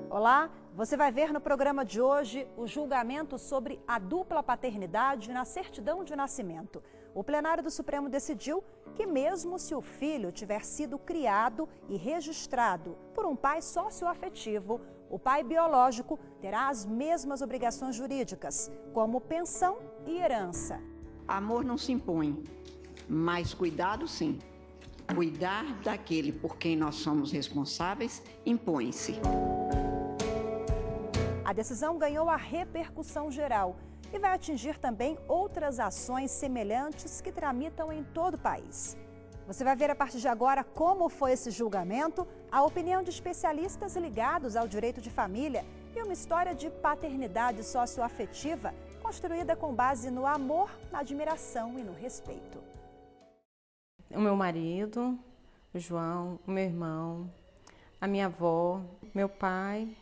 Olá, você vai ver no programa de hoje o julgamento sobre a dupla paternidade na certidão de nascimento. O plenário do Supremo decidiu que mesmo se o filho tiver sido criado e registrado por um pai socioafetivo, o pai biológico terá as mesmas obrigações jurídicas, como pensão e herança. Amor não se impõe, mas cuidado sim. Cuidar daquele por quem nós somos responsáveis impõe-se. A decisão ganhou a repercussão geral e vai atingir também outras ações semelhantes que tramitam em todo o país. Você vai ver a partir de agora como foi esse julgamento, a opinião de especialistas ligados ao direito de família e uma história de paternidade socioafetiva construída com base no amor, na admiração e no respeito. O meu marido, o João, o meu irmão, a minha avó, meu pai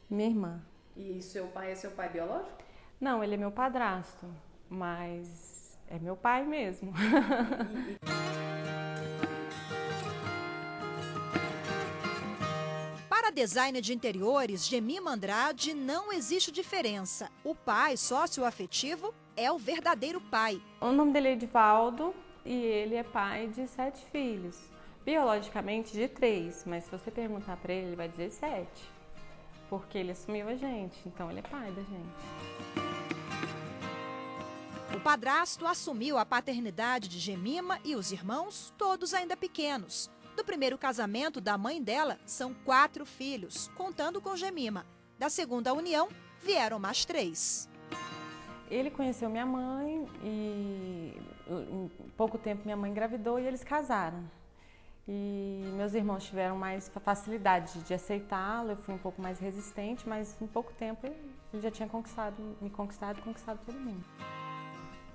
e minha irmã. E seu pai é seu pai biológico? Não, ele é meu padrasto, mas é meu pai mesmo. Para a designer de interiores, Gemima Andrade, não existe diferença. O pai socioafetivo é o verdadeiro pai. O nome dele é Edivaldo e ele é pai de 7 filhos. Biologicamente de 3, mas se você perguntar para ele, ele vai dizer 7. Porque ele assumiu a gente, então ele é pai da gente. O padrasto assumiu a paternidade de Gemima e os irmãos, todos ainda pequenos. Do primeiro casamento da mãe dela, são 4 filhos, contando com Gemima. Da segunda união, vieram mais 3. Ele conheceu minha mãe e em pouco tempo minha mãe engravidou e eles casaram. E meus irmãos tiveram mais facilidade de aceitá-lo, eu fui um pouco mais resistente, mas em pouco tempo ele já tinha me conquistado todo mundo.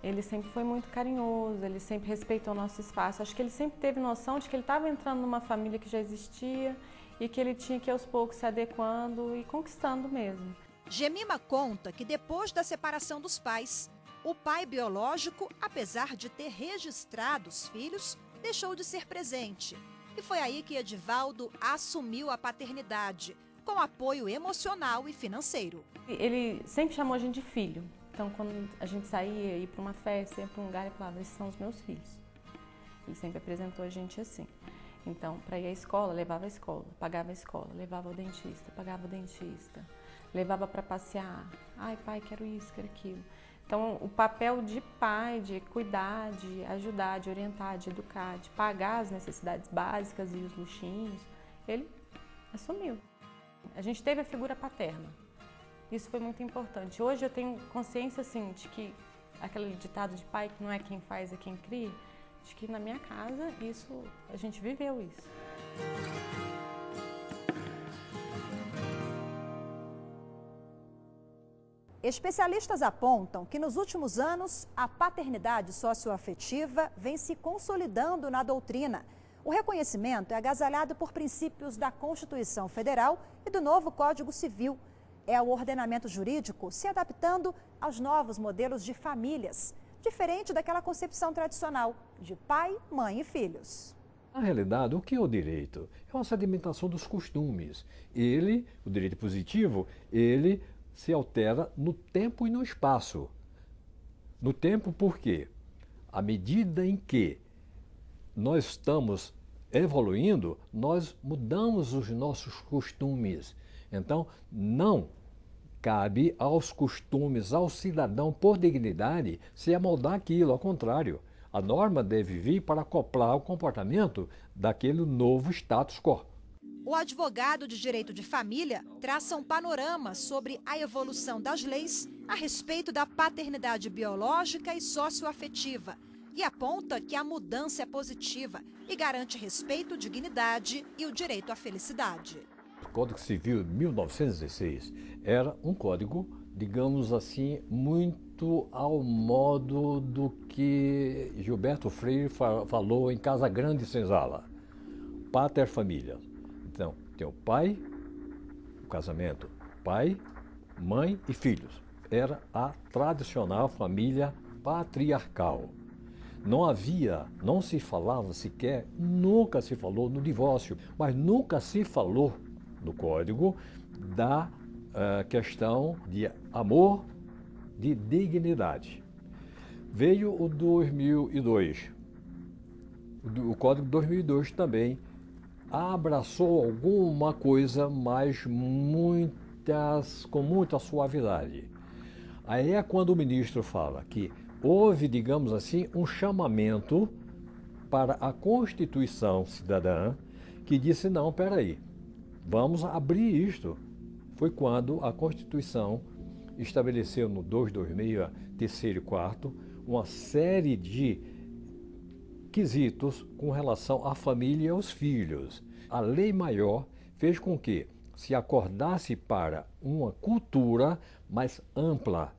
Ele sempre foi muito carinhoso, ele sempre respeitou o nosso espaço. Acho que ele sempre teve noção de que ele estava entrando numa família que já existia e que ele tinha que aos poucos se adequando e conquistando mesmo. Gemima conta que depois da separação dos pais, o pai biológico, apesar de ter registrado os filhos, deixou de ser presente. E foi aí que Edivaldo assumiu a paternidade, com apoio emocional e financeiro. Ele sempre chamou a gente de filho. Então, quando a gente saía, ia para uma festa, ia para um lugar, ele falava, esses são os meus filhos. Ele sempre apresentou a gente assim. Então, para ir à escola, levava a escola, pagava a escola, levava ao dentista, pagava o dentista, levava para passear. Ai, pai, quero isso, quero aquilo. Então, o papel de pai, de cuidar, de ajudar, de orientar, de educar, de pagar as necessidades básicas e os luxinhos, ele assumiu. A gente teve a figura paterna. Isso foi muito importante. Hoje eu tenho consciência, assim, de que aquele ditado de pai que não é quem faz, é quem cria, de que na minha casa a gente viveu isso. Especialistas apontam que nos últimos anos a paternidade socioafetiva vem se consolidando na doutrina. O reconhecimento é agasalhado por princípios da Constituição Federal e do novo Código Civil. É o ordenamento jurídico se adaptando aos novos modelos de famílias, diferente daquela concepção tradicional de pai, mãe e filhos. Na realidade, o que é o direito? É uma sedimentação dos costumes. O direito positivo, ele se altera no tempo e no espaço. No tempo, por quê? À medida em que nós estamos evoluindo, nós mudamos os nossos costumes. Então, não cabe aos costumes, ao cidadão, por dignidade, se amoldar aquilo. Ao contrário, a norma deve vir para acoplar o comportamento daquele novo status quo. O advogado de direito de família traça um panorama sobre a evolução das leis a respeito da paternidade biológica e socioafetiva e aponta que a mudança é positiva e garante respeito, dignidade e o direito à felicidade. O Código Civil de 1916 era um código, digamos assim, muito muito ao modo do que Gilberto Freire falou em Casa Grande Senzala, pater familias. Então, tem o pai, o casamento, pai, mãe e filhos. Era a tradicional família patriarcal. Não se falava sequer, nunca se falou no divórcio, mas nunca se falou no Código da questão de amor, de dignidade. Veio o 2002, o Código de 2002 também abraçou alguma coisa, mas com muita suavidade. Aí é quando o ministro fala que houve, digamos assim, um chamamento para a Constituição Cidadã, que disse, não, peraí, vamos abrir isto. Foi quando a Constituição estabeleceu no 226, terceiro e quarto, uma série de quesitos com relação à família e aos filhos. A lei maior fez com que se acordasse para uma cultura mais ampla,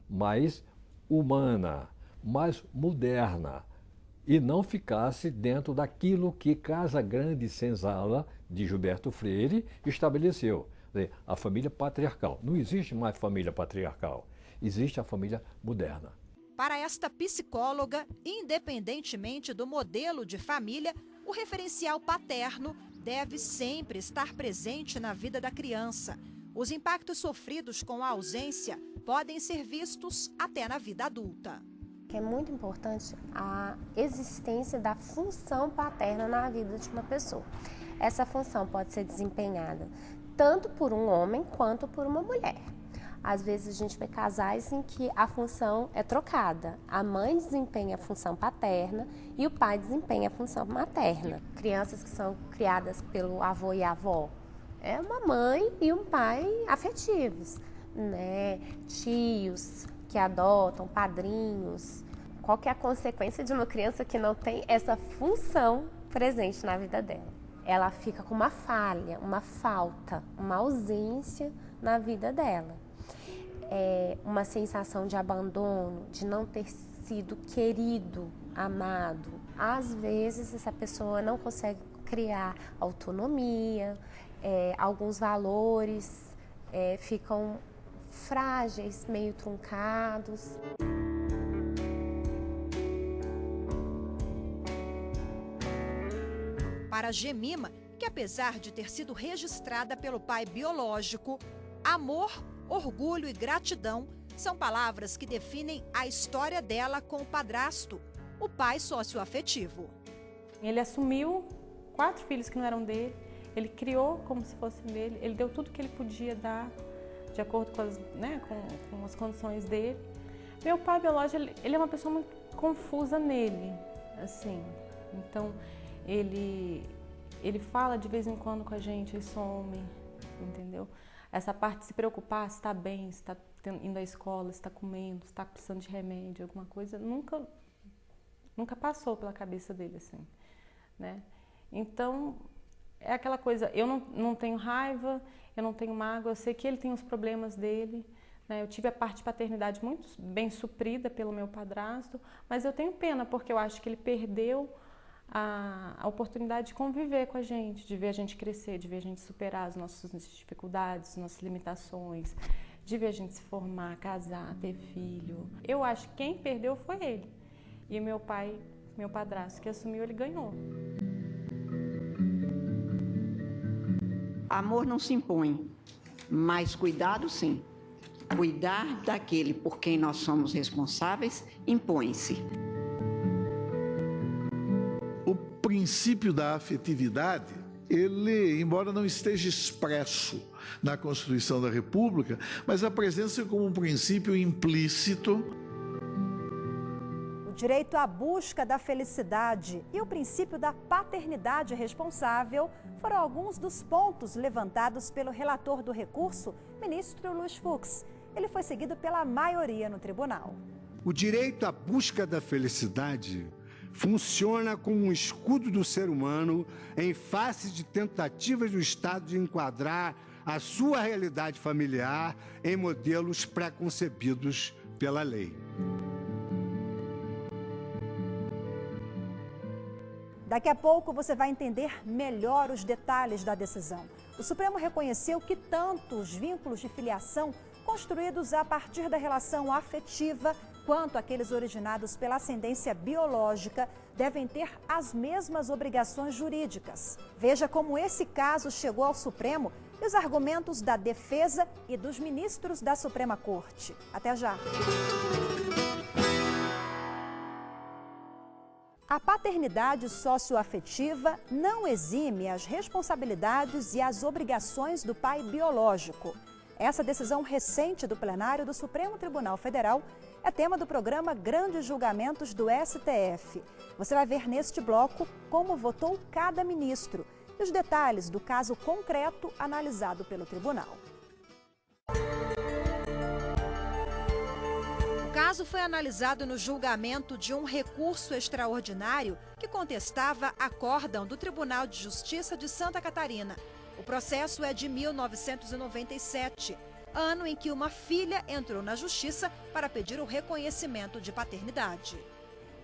mais humana, mais moderna, e não ficasse dentro daquilo que Casa Grande Senzala, de Gilberto Freire, estabeleceu. A família patriarcal. Não existe mais família patriarcal, existe a família moderna. Para esta psicóloga, independentemente do modelo de família, o referencial paterno deve sempre estar presente na vida da criança. Os impactos sofridos com a ausência podem ser vistos até na vida adulta. É muito importante a existência da função paterna na vida de uma pessoa. Essa função pode ser desempenhada tanto por um homem quanto por uma mulher. Às vezes a gente vê casais em que a função é trocada. A mãe desempenha a função paterna e o pai desempenha a função materna. Crianças que são criadas pelo avô e avó, é uma mãe e um pai afetivos, né? Tios que adotam, padrinhos. Qual que é a consequência de uma criança que não tem essa função presente na vida dela? Ela fica com uma falha, uma falta, uma ausência na vida dela. É uma sensação de abandono, de não ter sido querido, amado. Às vezes essa pessoa não consegue criar autonomia, alguns valores ficam frágeis, meio truncados. Para Gemima, que apesar de ter sido registrada pelo pai biológico, amor, orgulho e gratidão são palavras que definem a história dela com o padrasto, o pai socioafetivo. Ele assumiu 4 filhos que não eram dele, ele criou como se fossem dele, ele deu tudo que ele podia dar, de acordo com com as condições dele. Meu pai biológico, ele é uma pessoa muito confusa nele, assim. Então, ele fala de vez em quando com a gente, ele some, entendeu? Essa parte de se preocupar se está bem, se está indo à escola, se está comendo, se está precisando de remédio, alguma coisa, nunca passou pela cabeça dele, assim, né? Então, é aquela coisa, eu não tenho raiva, eu não tenho mágoa, eu sei que ele tem os problemas dele, né? Eu tive a parte de paternidade muito bem suprida pelo meu padrasto, mas eu tenho pena porque eu acho que ele perdeu a oportunidade de conviver com a gente, de ver a gente crescer, de ver a gente superar as nossas dificuldades, as nossas limitações, de ver a gente se formar, casar, ter filho. Eu acho que quem perdeu foi ele. E meu pai, meu padrasto, que assumiu, ele ganhou. Amor não se impõe, mas cuidado sim. Cuidar daquele por quem nós somos responsáveis impõe-se. O princípio da afetividade, ele, embora não esteja expresso na Constituição da República, mas apresenta-se como um princípio implícito. O direito à busca da felicidade e o princípio da paternidade responsável foram alguns dos pontos levantados pelo relator do recurso, ministro Luiz Fux. Ele foi seguido pela maioria no tribunal. O direito à busca da felicidade funciona como um escudo do ser humano em face de tentativas do Estado de enquadrar a sua realidade familiar em modelos pré-concebidos pela lei. Daqui a pouco você vai entender melhor os detalhes da decisão. O Supremo reconheceu que tanto os vínculos de filiação construídos a partir da relação afetiva quanto aqueles originados pela ascendência biológica devem ter as mesmas obrigações jurídicas. Veja como esse caso chegou ao Supremo e os argumentos da defesa e dos ministros da Suprema Corte. Até já! A paternidade socioafetiva não exime as responsabilidades e as obrigações do pai biológico. Essa decisão recente do plenário do Supremo Tribunal Federal é tema do programa Grandes Julgamentos do STF. Você vai ver neste bloco como votou cada ministro e os detalhes do caso concreto analisado pelo tribunal. O caso foi analisado no julgamento de um recurso extraordinário que contestava acórdão do Tribunal de Justiça de Santa Catarina. O processo é de 1997, ano em que uma filha entrou na justiça para pedir o reconhecimento de paternidade.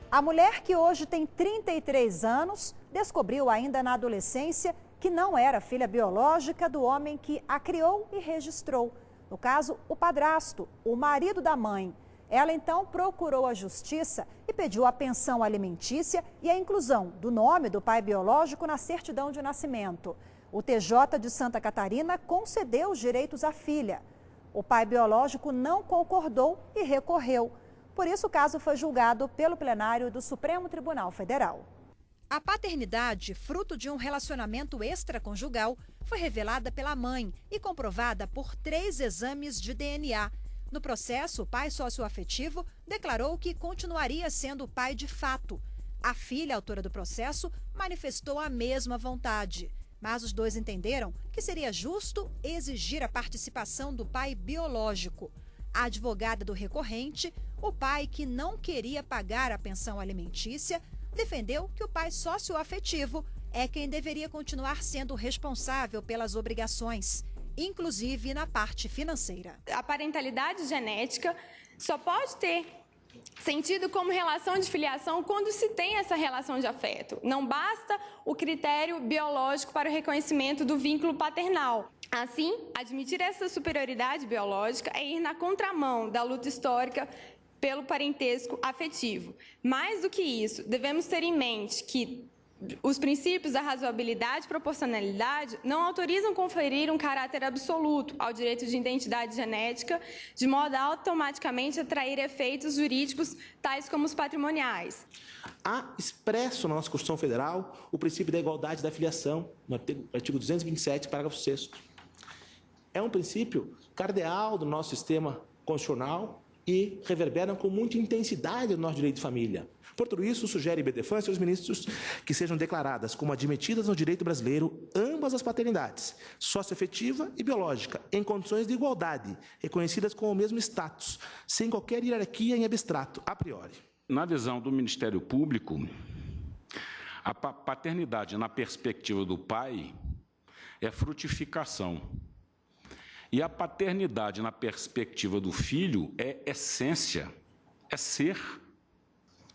A mulher, que hoje tem 33 anos, descobriu ainda na adolescência que não era filha biológica do homem que a criou e registrou. No caso, o padrasto, o marido da mãe. Ela então procurou a justiça e pediu a pensão alimentícia e a inclusão do nome do pai biológico na certidão de nascimento. O TJ de Santa Catarina concedeu os direitos à filha. O pai biológico não concordou e recorreu. Por isso, o caso foi julgado pelo plenário do Supremo Tribunal Federal. A paternidade, fruto de um relacionamento extraconjugal, foi revelada pela mãe e comprovada por 3 exames de DNA. No processo, o pai socioafetivo declarou que continuaria sendo pai de fato. A filha, autora do processo, manifestou a mesma vontade. Mas os dois entenderam que seria justo exigir a participação do pai biológico. A advogada do recorrente, o pai que não queria pagar a pensão alimentícia, defendeu que o pai socioafetivo é quem deveria continuar sendo responsável pelas obrigações, inclusive na parte financeira. A parentalidade genética só pode ter sentido como relação de filiação quando se tem essa relação de afeto. Não basta o critério biológico para o reconhecimento do vínculo paternal. Assim, admitir essa superioridade biológica é ir na contramão da luta histórica pelo parentesco afetivo. Mais do que isso, devemos ter em mente que os princípios da razoabilidade e proporcionalidade não autorizam conferir um caráter absoluto ao direito de identidade genética, de modo a automaticamente atrair efeitos jurídicos tais como os patrimoniais. Há expresso na nossa Constituição Federal o princípio da igualdade da filiação, no artigo 227, parágrafo 6º. É um princípio cardeal do nosso sistema constitucional e reverberam com muita intensidade no nosso direito de família. Por tudo isso, sugere BDFAN e seus ministros que sejam declaradas como admitidas no direito brasileiro ambas as paternidades, socioafetiva e biológica, em condições de igualdade, reconhecidas com o mesmo status, sem qualquer hierarquia em abstrato, a priori. Na visão do Ministério Público, a paternidade na perspectiva do pai é frutificação. E a paternidade na perspectiva do filho é essência, é ser.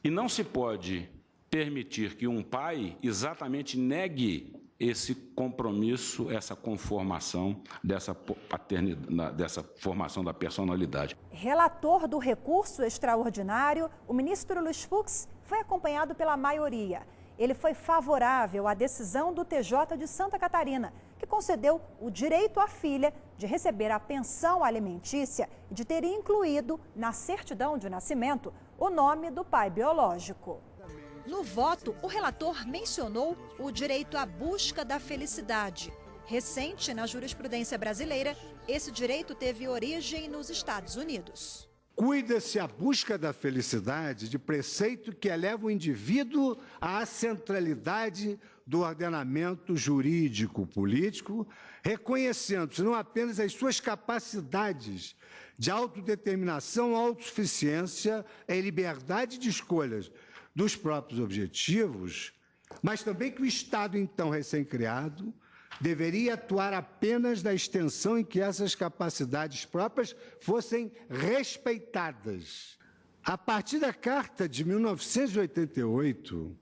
E não se pode permitir que um pai exatamente negue esse compromisso, essa conformação dessa paternidade, dessa formação da personalidade. Relator do recurso extraordinário, o ministro Luiz Fux foi acompanhado pela maioria. Ele foi favorável à decisão do TJ de Santa Catarina, que concedeu o direito à filha de receber a pensão alimentícia e de ter incluído na certidão de nascimento o nome do pai biológico. No voto, o relator mencionou o direito à busca da felicidade. Recente na jurisprudência brasileira, esse direito teve origem nos Estados Unidos. Cuida-se a busca da felicidade de preceito que eleva o indivíduo à centralidade do ordenamento jurídico-político, reconhecendo-se não apenas as suas capacidades de autodeterminação, autossuficiência e liberdade de escolhas dos próprios objetivos, mas também que o Estado, então recém-criado, deveria atuar apenas na extensão em que essas capacidades próprias fossem respeitadas. A partir da Carta de 1988,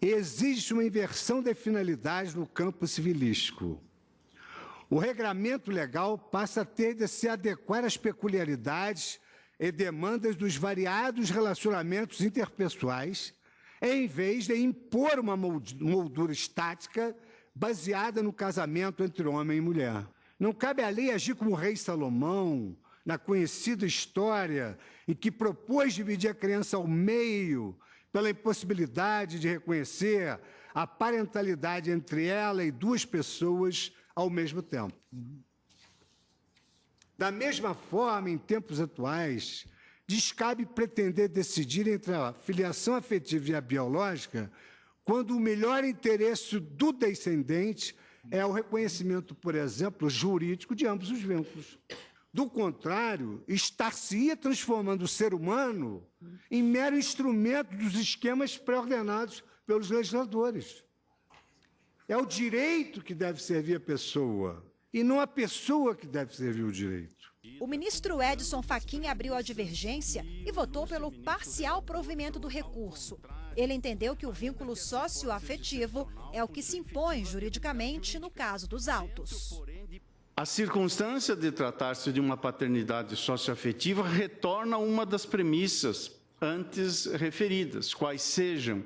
existe uma inversão de finalidades no campo civilístico. O regramento legal passa a ter de se adequar às peculiaridades e demandas dos variados relacionamentos interpessoais, em vez de impor uma moldura estática baseada no casamento entre homem e mulher. Não cabe à lei agir como o rei Salomão, na conhecida história em que propôs dividir a criança ao meio pela impossibilidade de reconhecer a parentalidade entre ela e duas pessoas ao mesmo tempo. Da mesma forma, em tempos atuais, descabe pretender decidir entre a filiação afetiva e a biológica quando o melhor interesse do descendente é o reconhecimento, por exemplo, jurídico de ambos os vínculos. Do contrário, estar-se-ia transformando o ser humano em mero instrumento dos esquemas pré-ordenados pelos legisladores. É o direito que deve servir a pessoa, e não a pessoa que deve servir o direito. O ministro Edson Fachin abriu a divergência e votou pelo parcial provimento do recurso. Ele entendeu que o vínculo socioafetivo é o que se impõe juridicamente no caso dos autos. A circunstância de tratar-se de uma paternidade socioafetiva retorna a uma das premissas antes referidas, quais sejam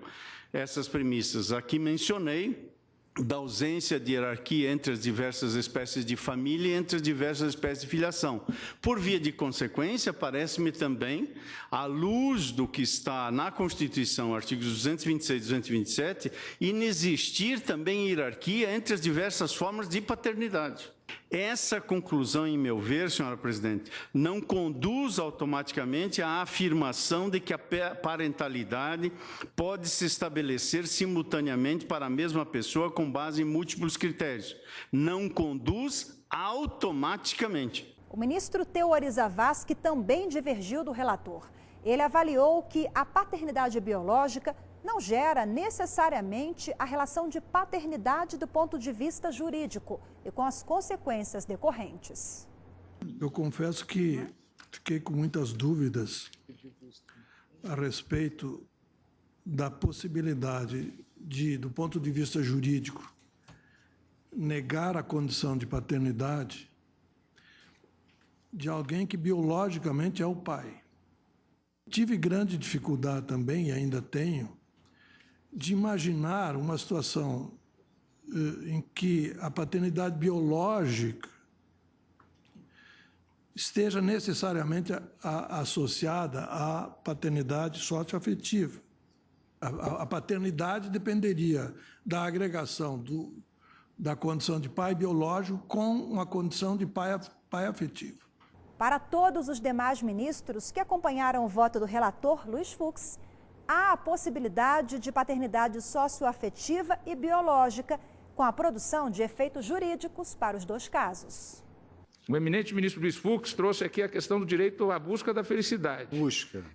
essas premissas. Aqui mencionei da ausência de hierarquia entre as diversas espécies de família e entre as diversas espécies de filiação. Por via de consequência, parece-me também, à luz do que está na Constituição, artigos 226 e 227, inexistir também hierarquia entre as diversas formas de paternidade. Essa conclusão, em meu ver, senhora presidente, não conduz automaticamente à afirmação de que a parentalidade pode se estabelecer simultaneamente para a mesma pessoa com base em múltiplos critérios. Não conduz automaticamente. O ministro Teori Zavascki também divergiu do relator. Ele avaliou que a paternidade biológica não gera necessariamente a relação de paternidade do ponto de vista jurídico e com as consequências decorrentes. Eu confesso que fiquei com muitas dúvidas a respeito da possibilidade de, do ponto de vista jurídico, negar a condição de paternidade de alguém que biologicamente é o pai. Tive grande dificuldade também, e ainda tenho, de imaginar uma situação em que a paternidade biológica esteja necessariamente associada à paternidade socioafetiva. A paternidade dependeria da agregação da condição de pai biológico com uma condição de pai afetivo. Para todos os demais ministros que acompanharam o voto do relator Luiz Fux, há a possibilidade de paternidade socioafetiva e biológica, com a produção de efeitos jurídicos para os dois casos. O eminente ministro Luiz Fux trouxe aqui a questão do direito à busca da felicidade.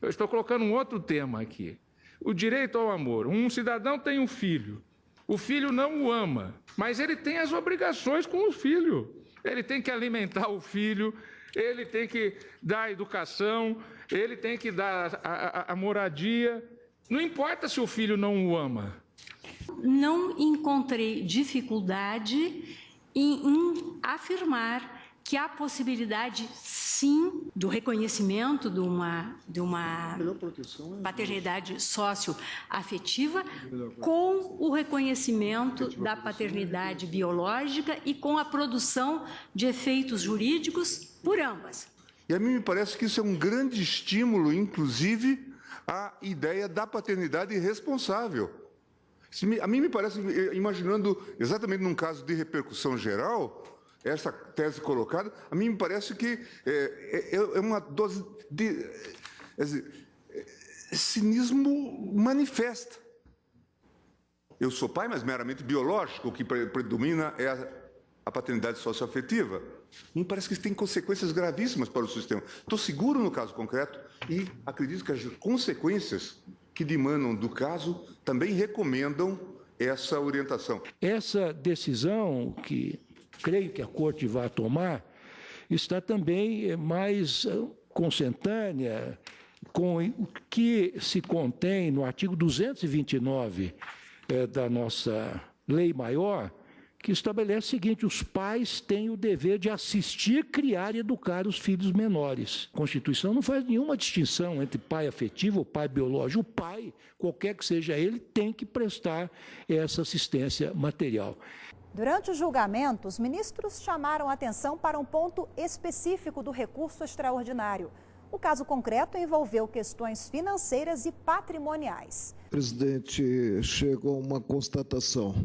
Eu estou colocando um outro tema aqui. O direito ao amor. Um cidadão tem um filho. O filho não o ama, mas ele tem as obrigações com o filho. Ele tem que alimentar o filho, ele tem que dar a educação, ele tem que dar a moradia. Não importa se o filho não o ama. Não encontrei dificuldade em afirmar que há possibilidade, sim, do reconhecimento de uma paternidade socioafetiva com o reconhecimento da paternidade biológica e com a produção de efeitos jurídicos por ambas. E a mim me parece que isso é um grande estímulo, inclusive, à ideia da paternidade responsável. A mim me parece, imaginando exatamente num caso de repercussão geral, essa tese colocada, a mim me parece que é uma dose de cinismo manifesta. Eu sou pai, mas meramente biológico, o que predomina é a paternidade socioafetiva. Me parece que isso tem consequências gravíssimas para o sistema. Estou seguro no caso concreto e acredito que as consequências que dimanam do caso também recomendam essa orientação. Essa decisão, que creio que a Corte vai tomar, está também mais consentânea com o que se contém no artigo 229 da nossa lei maior, que estabelece o seguinte: os pais têm o dever de assistir, criar e educar os filhos menores. A Constituição não faz nenhuma distinção entre pai afetivo ou pai biológico. O pai, qualquer que seja ele, tem que prestar essa assistência material. Durante o julgamento, os ministros chamaram atenção para um ponto específico do recurso extraordinário. O caso concreto envolveu questões financeiras e patrimoniais. O presidente chegou a uma constatação.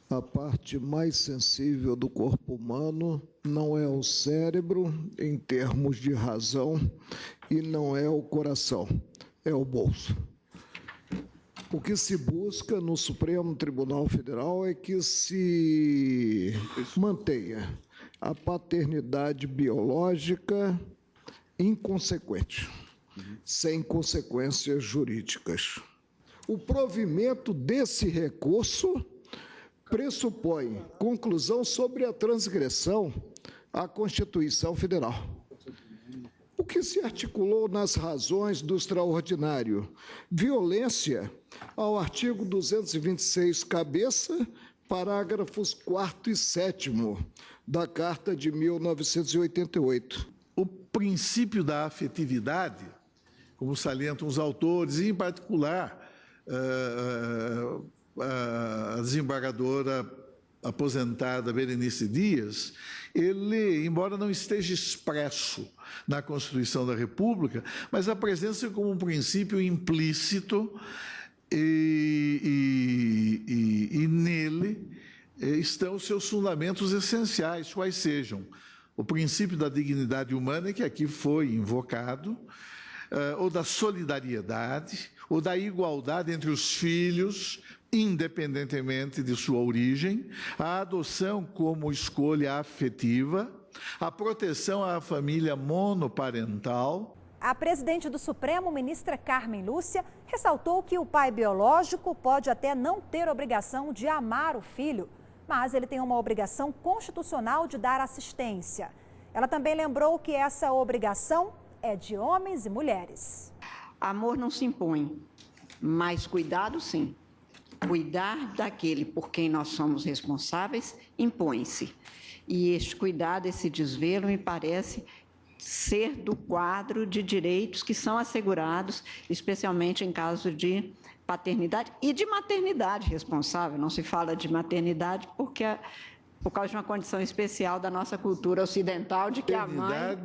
A parte mais sensível do corpo humano não é o cérebro, em termos de razão, e não é o coração, é o bolso. O que se busca no Supremo Tribunal Federal é que se mantenha a paternidade biológica inconsequente, sem consequências jurídicas. O provimento desse recurso pressupõe conclusão sobre a transgressão à Constituição Federal. O que se articulou nas razões do extraordinário? Violência ao artigo 226, cabeça, parágrafos 4º e 7º da Carta de 1988. O princípio da afetividade, como salientam os autores, e em particular a desembargadora aposentada Berenice Dias, ele, embora não esteja expresso na Constituição da República, mas apresenta-se como um princípio implícito e nele estão os seus fundamentos essenciais, quais sejam o princípio da dignidade humana, que aqui foi invocado, ou da solidariedade, ou da igualdade entre os filhos, independentemente de sua origem, a adoção como escolha afetiva, a proteção à família monoparental. A presidente do Supremo, ministra Carmen Lúcia, ressaltou que o pai biológico pode até não ter obrigação de amar o filho, mas ele tem uma obrigação constitucional de dar assistência. Ela também lembrou que essa obrigação é de homens e mulheres. Amor não se impõe, mas cuidado sim. Cuidar daquele por quem nós somos responsáveis impõe-se. E este cuidado, esse desvelo, me parece ser do quadro de direitos que são assegurados, especialmente em caso de paternidade e de maternidade responsável. Não se fala de maternidade porque por causa de uma condição especial da nossa cultura ocidental de que a mãe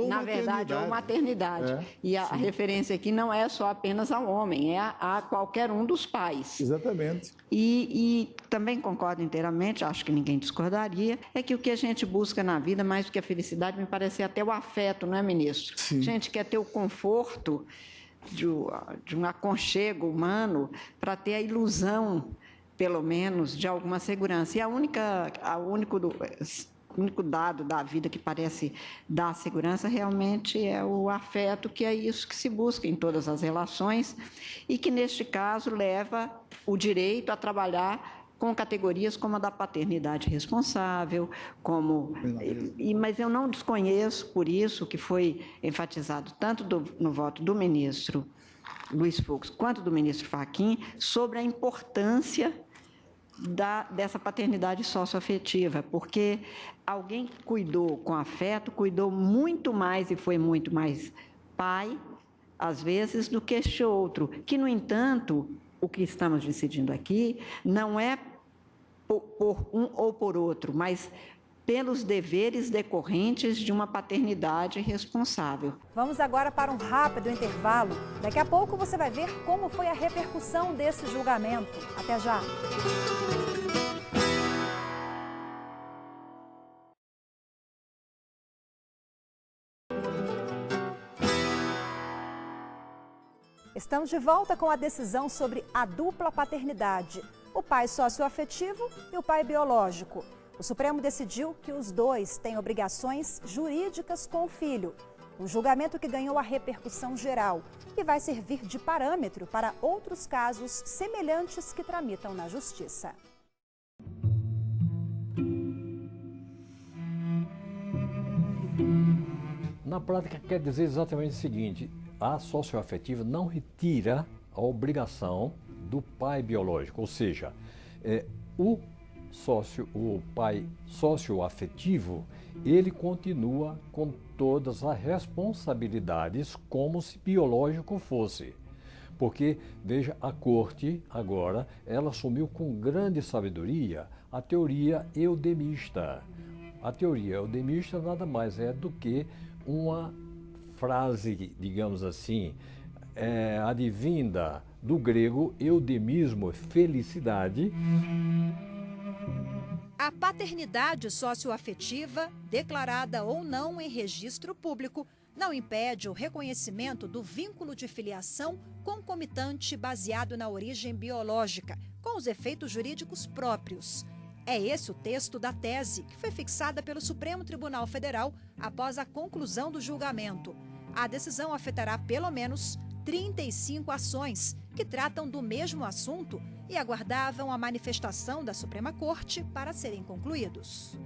na verdade, ou maternidade. E a referência aqui não é só apenas ao homem, é a qualquer um dos pais. Exatamente. E também concordo inteiramente, acho que ninguém discordaria, é que o que a gente busca na vida, mais do que a felicidade, me parece até o afeto, não é, ministro? Sim. A gente quer ter o conforto de um aconchego humano para ter a ilusão, pelo menos, de alguma segurança. E o único dado da vida que parece dar segurança realmente é o afeto, que é isso que se busca em todas as relações e que, neste caso, leva o direito a trabalhar com categorias como a da paternidade responsável, mas eu não desconheço, por isso, que foi enfatizado tanto no voto do ministro Luiz Fux quanto do ministro Fachin, sobre a importância dessa paternidade socioafetiva, porque alguém que cuidou com afeto, cuidou muito mais e foi muito mais pai, às vezes, do que este outro, que, no entanto, o que estamos decidindo aqui não é por um ou por outro, mas pelos deveres decorrentes de uma paternidade responsável. Vamos agora para um rápido intervalo. Daqui a pouco você vai ver como foi a repercussão desse julgamento. Até já! Estamos de volta com a decisão sobre a dupla paternidade, o pai socioafetivo e o pai biológico. O Supremo decidiu que os dois têm obrigações jurídicas com o filho. O julgamento que ganhou a repercussão geral e vai servir de parâmetro para outros casos semelhantes que tramitam na Justiça. Na prática, quer dizer exatamente o seguinte: a socioafetiva não retira a obrigação do pai biológico, ou seja, o pai socioafetivo, ele continua com todas as responsabilidades como se biológico fosse. Porque, veja, a corte agora, ela assumiu com grande sabedoria a teoria eudemista. A teoria eudemista nada mais é do que uma frase, digamos assim, advinda do grego eudemismo, felicidade. A paternidade socioafetiva, declarada ou não em registro público, não impede o reconhecimento do vínculo de filiação concomitante baseado na origem biológica, com os efeitos jurídicos próprios. É esse o texto da tese que foi fixada pelo Supremo Tribunal Federal após a conclusão do julgamento. A decisão afetará pelo menos 35 ações que tratam do mesmo assunto e aguardavam a manifestação da Suprema Corte para serem concluídos.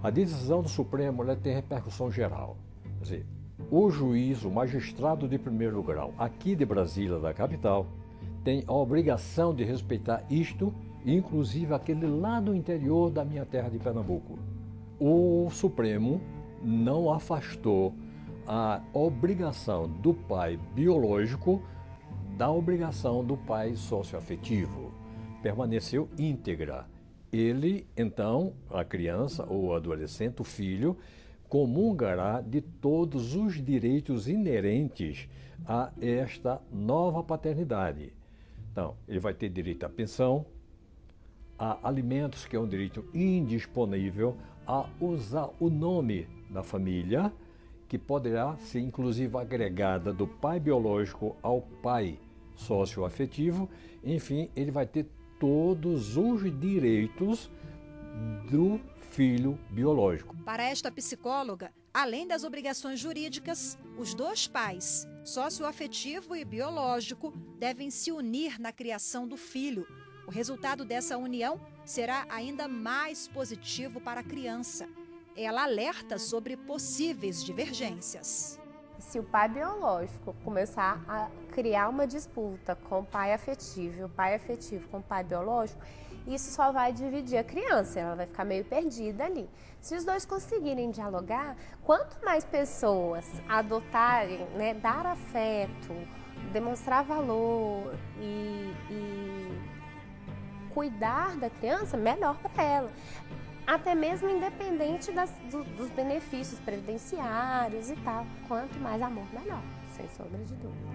A decisão do Supremo tem repercussão geral. Quer dizer, o juiz, o magistrado de primeiro grau aqui de Brasília, da capital, tem a obrigação de respeitar isto, inclusive aquele lá no interior da minha terra de Pernambuco. O Supremo não afastou a obrigação do pai biológico da obrigação do pai socioafetivo. Permaneceu íntegra. Ele, então, a criança ou adolescente, o filho, comungará de todos os direitos inerentes a esta nova paternidade. Então, ele vai ter direito à pensão, a alimentos, que é um direito indisponível, a usar o nome da família, que poderá ser inclusive agregada do pai biológico ao pai socioafetivo. Enfim, ele vai ter todos os direitos do filho biológico. Para esta psicóloga, além das obrigações jurídicas, os dois pais, socioafetivo e biológico, devem se unir na criação do filho. O resultado dessa união será ainda mais positivo para a criança. Ela alerta sobre possíveis divergências. Se o pai biológico começar a criar uma disputa com o pai afetivo e o pai afetivo com o pai biológico, isso só vai dividir a criança, ela vai ficar meio perdida ali. Se os dois conseguirem dialogar, quanto mais pessoas adotarem, né, dar afeto, demonstrar valor e cuidar da criança, melhor para ela. Até mesmo independente dos benefícios previdenciários e tal. Quanto mais amor, melhor, sem sombra de dúvida.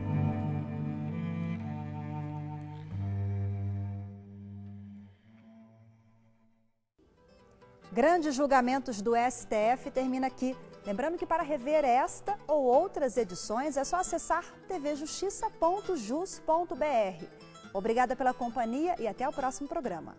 Grandes julgamentos do STF termina aqui. Lembrando que para rever esta ou outras edições é só acessar tvjustiça.jus.br. Obrigada pela companhia e até o próximo programa.